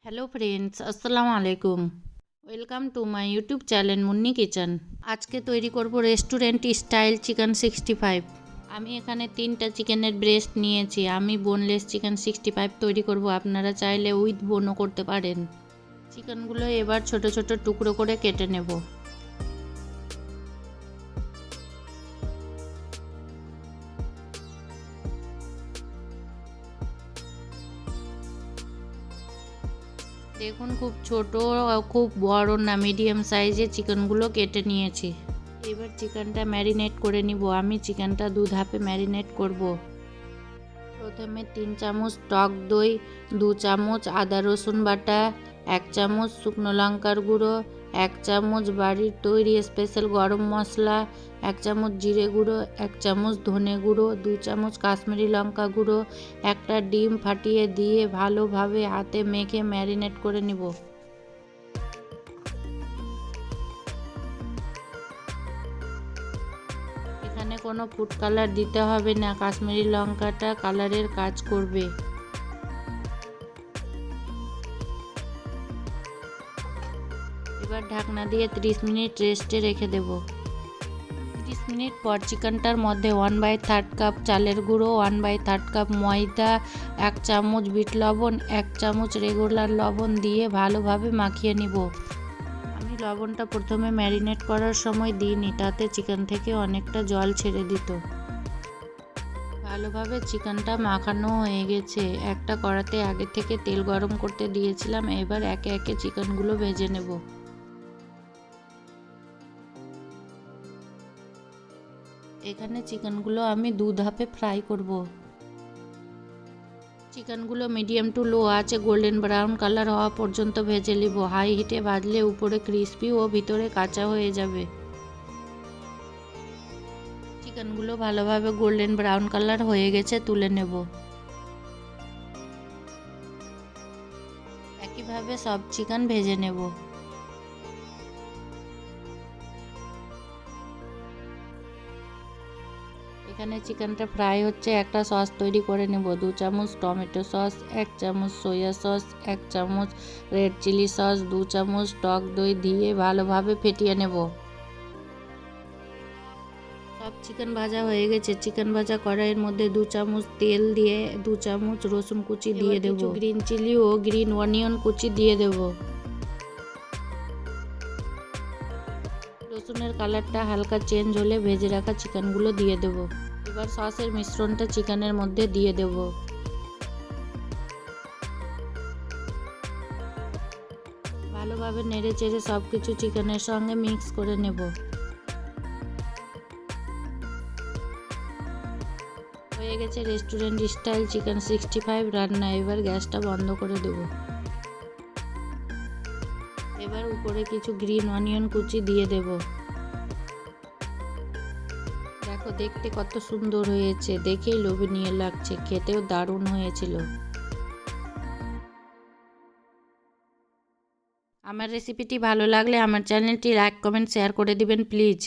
Hello friends, আসসালামু আলাইকুম। Welcome to my YouTube channel Munni kitchen. আজকে তৈরি করব রেস্টুরেন্ট স্টাইল চিকেন 65। আমি এখানে 3টা চিকেনের ব্রেস্ট নিয়েছি। আমি বোনলেস চিকেন 65 তৈরি করব, আপনারা চাইলে উইথ বোনও করতে পারেন। চিকেনগুলো এবার ছোট ছোট টুকরো করে কেটে নেব। দেখুন, খুব ছোট খুব বড় না, মিডিয়াম সাইজে চিকেনগুলো কেটে নিয়েছি। এবার চিকেনটা ম্যারিনেট করে নিব। আমি চিকেনটা 2 ধাপে ম্যারিনেট করব। প্রথমে 3 চামচ টক দই, 2 চামচ আদা রসুন বাটা, 1 চামচ শুকনো লঙ্কার গুঁড়ো, 1 চামচ বাড়ির তৈরি স্পেশাল গরম মশলা, 1 চামচ জিরে গুঁড়ো, 1 চামচ ধনে গুঁড়ো, 2 চামচ কাশ্মীরি লঙ্কা গুঁড়ো, একটা ডিম ফাটিয়ে দিয়ে ভালোভাবে হাতে মেখে ম্যারিনেট করে নিব। এখানে কোনো ফুড কালার দিতে হবে না, কাশ্মীরি লঙ্কাটা কালারের কাজ করবে। এবার ঢাকনা দিয়ে 30 মিনিট রেস্টে রেখে দেব। 30 মিনিট পর চিকেনটার মধ্যে 1/3 কাপ চালের গুঁড়ো, 1/3 কাপ ময়দা, 1 চামচ বিট লবণ, 1 চামচ রেগুলার লবণ দিয়ে ভালোভাবে মাখিয়ে নিব। আমি লবণটা প্রথমে ম্যারিনেট করার সময় দিইনি, তাতে চিকেন থেকে অনেকটা জল ছেড়ে দিত। ভালোভাবে চিকেনটা মাখানো হয়ে গেছে। একটা কড়াতে আগে থেকে তেল গরম করতে দিয়েছিলাম। এবার একে একে চিকেনগুলো ভেজে নেব। এখানে চিকেনগুলো আমি 2 ধাপে ফ্রাই করব। চিকেনগুলো মিডিয়াম টু লো আঁচে গোল্ডেন ব্রাউন কালার হওয়া পর্যন্ত ভেজে নিব। হাই হিটে ভাজলে উপরে ক্রিস্পি ও ভিতরে কাঁচা হয়ে যাবে। চিকেনগুলো ভালোভাবে গোল্ডেন ব্রাউন কালার হয়ে গেছে, তুলে নেব। একইভাবে সব চিকেন ভেজে নেব। এখানে চিকেনটা ফ্রাই হচ্ছে, একটা সস তৈরি করে নেব। 2 চামচ টমেটো সস, 1 চামচ সয়া সস, 1 চামচ রেড চিলি সস, 2 চামচ টক দই দিয়ে ভালোভাবে ফেটিয়ে নেব। সব চিকেন ভাজা হয়ে গেছে। চিকেন ভাজা কড়াইয়ের মধ্যে 2 চামচ তেল দিয়ে 2 চামচ রসুন কুচি দিয়ে দেব। গ্রিন চিলি ও গ্রিন অনিয়ন কুচি দিয়ে দেব। রসুনের কালারটা হালকা চেঞ্জ হলে ভেজে রাখা চিকেনগুলো দিয়ে দেব। এবার সসের মিশ্রণটা চিকেনের মধ্যে দিয়ে দেব। ভালোভাবে নেড়ে চেড়ে সব কিছু চিকেনের সঙ্গে মিক্স করে নেব। হয়ে গেছে রেস্টুরেন্ট স্টাইল চিকেন 65 রান্না। এবার গ্যাসটা বন্ধ করে দেব। এবার উপরে কিছু গ্রিন অনিয়ন কুচি দিয়ে দেব। দেখো, দেখতে কত সুন্দর হয়েছে, দেখেই লোভনীয় লাগছে, খেতেও দারুণ হয়েছিল। আমার রেসিপিটি ভালো লাগলে আমার চ্যানেলটি লাইক কমেন্ট শেয়ার করে দিবেন প্লিজ।